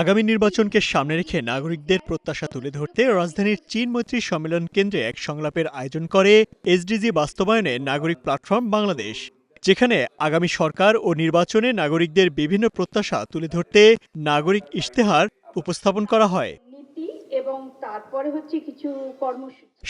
আগামী নির্বাচনকে সামনে রেখে নাগরিকদের প্রত্যাশা তুলে ধরতে রাজধানীর চীন মৈত্রী সম্মেলন কেন্দ্রে এক সংলাপের আয়োজন করে এসডিজি বাস্তবায়নে নাগরিক প্ল্যাটফর্ম বাংলাদেশ, যেখানে আগামী সরকার ও নির্বাচনে নাগরিকদের বিভিন্ন প্রত্যাশা তুলে ধরতে নাগরিক ইশতেহার উপস্থাপন করা হয়।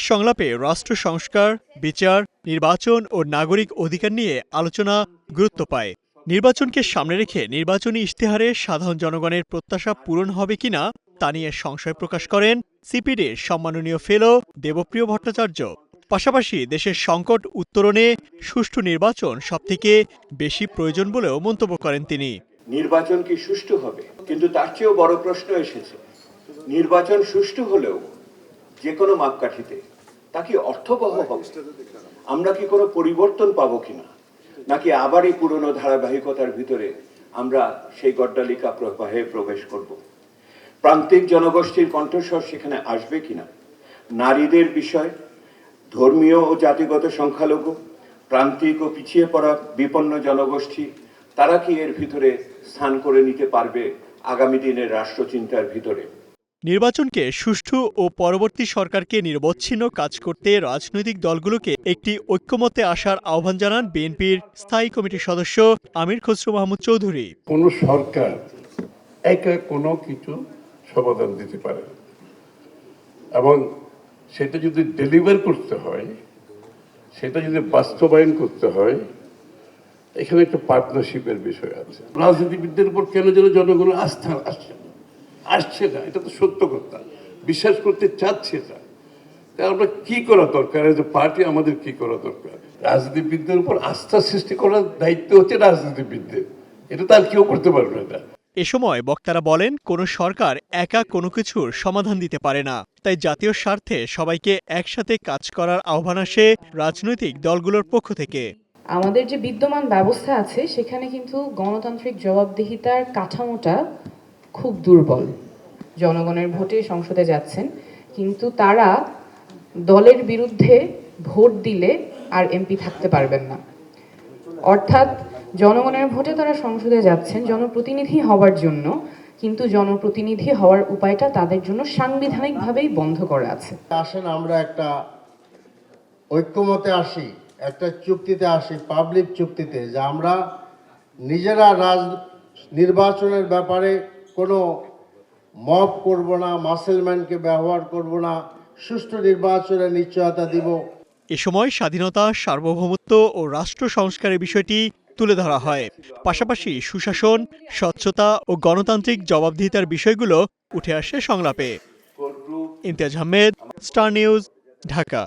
সংলাপে রাষ্ট্র সংস্কার, বিচার, নির্বাচন ও নাগরিক অধিকার নিয়ে আলোচনা গুরুত্ব পায়। নির্বাচনকে সামনে রেখে নির্বাচনী ইশতেহারে সাধারণ জনগণের প্রত্যাশা পূরণ হবে কিনা তা নিয়ে সংশয় প্রকাশ করেন সিপিডির সম্মাননীয় ফেলো দেবপ্রিয় ভট্টাচার্য। পাশাপাশি দেশের সংকট উত্তরণে সুষ্ঠু নির্বাচন সবথেকে বেশি প্রয়োজন বলেও মন্তব্য করেন তিনি। নির্বাচন কি সুষ্ঠু হবে, কিন্তু তার চেয়েও বড় প্রশ্ন এসেছে, নির্বাচন সুষ্ঠু হলেও যে কোনো মাপকাঠিতে তা কি অর্থবহ হবে? আমরা কি কোনো পরিবর্তন পাবো কিনা, নাকি আবারই পুরনো ধারাবাহিকতার ভিতরে আমরা সেই গড্ডালিকা প্রবাহে প্রবেশ করব? প্রান্তিক জনগোষ্ঠীর কণ্ঠস্বর সেখানে আসবে কিনা? নারীদের বিষয়, ধর্মীয় ও জাতিগত সংখ্যালঘু, প্রান্তিক ও পিছিয়ে পড়া বিপন্ন জনগোষ্ঠী, তারা কি এর ভিতরে স্থান করে নিতে পারবে আগামী দিনের রাষ্ট্রচিন্তার ভিতরে? নির্বাচনকে সুষ্ঠু ও পরবর্তী সরকারকে নিরবচ্ছিন্ন কাজ করতে রাজনৈতিক দলগুলোকে একটি ঐক্যমতে আসার আহ্বান জানান বিএনপির স্থায়ী কমিটির সদস্য আমির খসরু মাহমুদ চৌধুরী। কোন সরকার একা কোনো কিছু সমাধান দিতে পারে না, এবং সেটা যদি ডেলিভার করতে হয়, সেটা যদি বাস্তবায়ন করতে হয়, এখানে একটা পার্টনারশিপের বিষয় আছে। রাজনীতিবিদদের উপর কেন যেন জনগণের আস্থা আসছে না, এটা তো সত্য কথা, বিশ্বাস করতে চাচ্ছে না। তাই আমরা কি করা দরকার, এজ এ পার্টি আমাদের কি করা দরকার? রাজনীতিবিদদের উপর আস্থা সৃষ্টি করার দায়িত্ব হচ্ছে রাজনীতিবিদদের, এটা তার কেউ করতে পারবে না। এ সময় বক্তারা বলেন, কোনো সরকার একা কোনো কিছুর সমাধান দিতে পারে না, তাই জাতীয় স্বার্থে সবাইকে একসাথে কাজ করার আহ্বান আসে রাজনৈতিক দলগুলোর পক্ষ থেকে। আমাদের যে বিদ্যমান ব্যবস্থা আছে সেখানে কিন্তু গণতান্ত্রিক জবাবদিহিতার কাঠামোটা খুব দুর্বল। জনগণের ভোটে সংসদে যাচ্ছেন, কিন্তু তারা দলের বিরুদ্ধে ভোট দিলে আর এমপি থাকতে পারবেন না। অর্থাৎ জনগণের ভোটে তারা সংসদে যাচ্ছেন জনপ্রতিনিধি হওয়ার জন্য, কিন্তু জনপ্রতিনিধি হওয়ার উপায়টা তাদের জন্য সাংবিধানিকভাবেই বন্ধ করা আছে। আসেন আমরা একটা ঐক্যমতে আসি, একটা চুক্তিতে আসি, পাবলিক চুক্তিতে, যে আমরা নিজেরা নির্বাচনের ব্যাপারে কোনো মব করব না, মাসেলম্যানকে ব্যবহার করব না, সুষ্ঠু নির্বাচনের নিশ্চয়তা দিব। এ সময় স্বাধীনতা, সার্বভৌমত্ব ও রাষ্ট্র সংস্কারের বিষয়টি তুলে ধরা হয়। পাশাপাশি সুশাসন, স্বচ্ছতা ও গণতান্ত্রিক জবাবদিহিতার বিষয়গুলো উঠে আসে সংলাপে। Imtiaz Ahmed, star news, Dhaka.